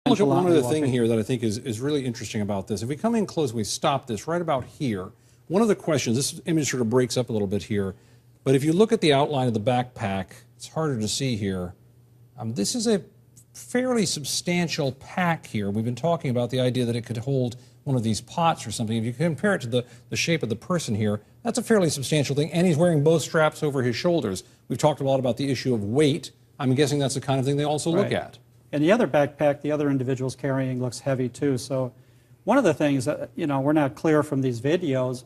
Look at one other thing here that I think is really interesting about this. If we come in close, we stop this right about here. One of the questions, this image sort of breaks up a little bit here, but if you look at the outline of the backpack, it's harder to see here. This is a fairly substantial pack here. We've been talking about the idea that it could hold one of these pots or something. If you compare it to the shape of the person here, that's a fairly substantial thing, and he's wearing both straps over his shoulders. We've talked a lot about the issue of weight. I'm guessing that's the kind of thing they also look at. And the other backpack, the other individual's carrying, looks heavy too. So one of the things that, we're not clear from these videos,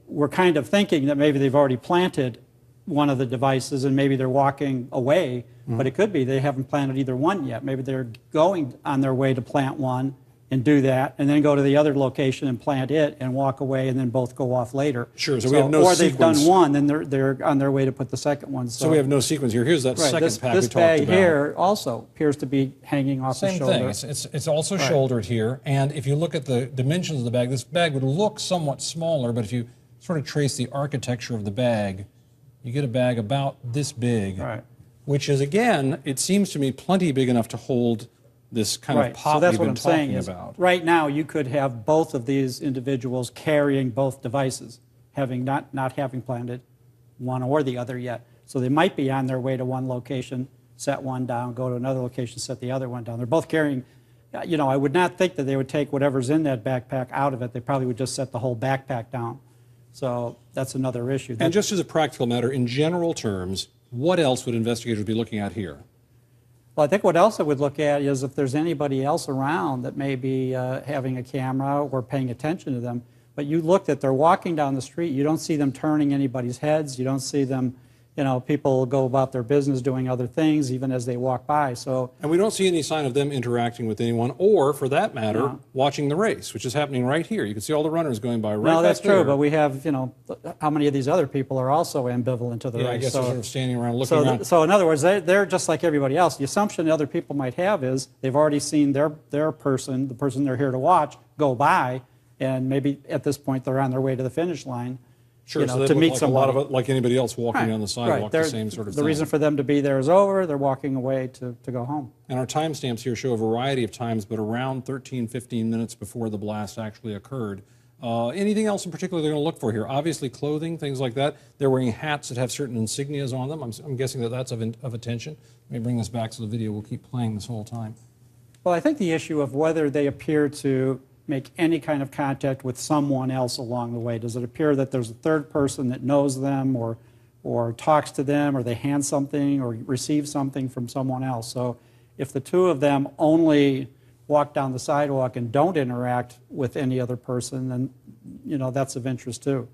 we're kind of thinking that maybe they've already planted one of the devices and maybe they're walking away, but it could be they haven't planted either one yet. Maybe they're going on their way to plant one and do that, and then go to the other location and plant it and walk away, and then both go off later. Sure, so we have no sequence. Or they've done one, then they're on their way to put the second one. So we have no sequence here. Here's that second pack we talked about. This bag here also appears to be hanging off the shoulder. Same thing. It's also shouldered here, and if you look at the dimensions of the bag, this bag would look somewhat smaller, but if you sort of trace the architecture of the bag, you get a bag about this big, which is, again, it seems to me plenty big enough to hold this kind of pot we've been talking about. Right now, you could have both of these individuals carrying both devices, having not having planted one or the other yet. So they might be on their way to one location, set one down, go to another location, set the other one down. They're both carrying, I would not think that they would take whatever's in that backpack out of it. They probably would just set the whole backpack down. So that's another issue. And just as a practical matter, in general terms, what else would investigators be looking at here? Well, I think what else I would look at is if there's anybody else around that may be having a camera or paying attention to them. But you look that they're walking down the street, you don't see them turning anybody's heads, you don't see them, people go about their business doing other things even as they walk by. And we don't see any sign of them interacting with anyone or, for that matter, watching the race, which is happening right here. You can see all the runners going by right back there. No, that's true, but we have, how many of these other people are also ambivalent to the race? I guess they're sort of standing around looking around. So in other words, they're just like everybody else. The assumption other people might have is they've already seen their person, the person they're here to watch, go by, and maybe at this point they're on their way to the finish line. Sure, so to meet like somebody. A lot of it, like anybody else walking down the sidewalk, the same sort of thing. The reason for them to be there is over. They're walking away to go home. And our timestamps here show a variety of times, but around 13, 15 minutes before the blast actually occurred. Anything else in particular they're going to look for here? Obviously clothing, things like that. They're wearing hats that have certain insignias on them. I'm guessing that that's of attention. Let me bring this back to the video. We'll keep playing this whole time. Well, I think the issue of whether they appear to make any kind of contact with someone else along the way. Does it appear that there's a third person that knows them or talks to them, or they hand something or receive something from someone else? So if the two of them only walk down the sidewalk and don't interact with any other person, then that's of interest too.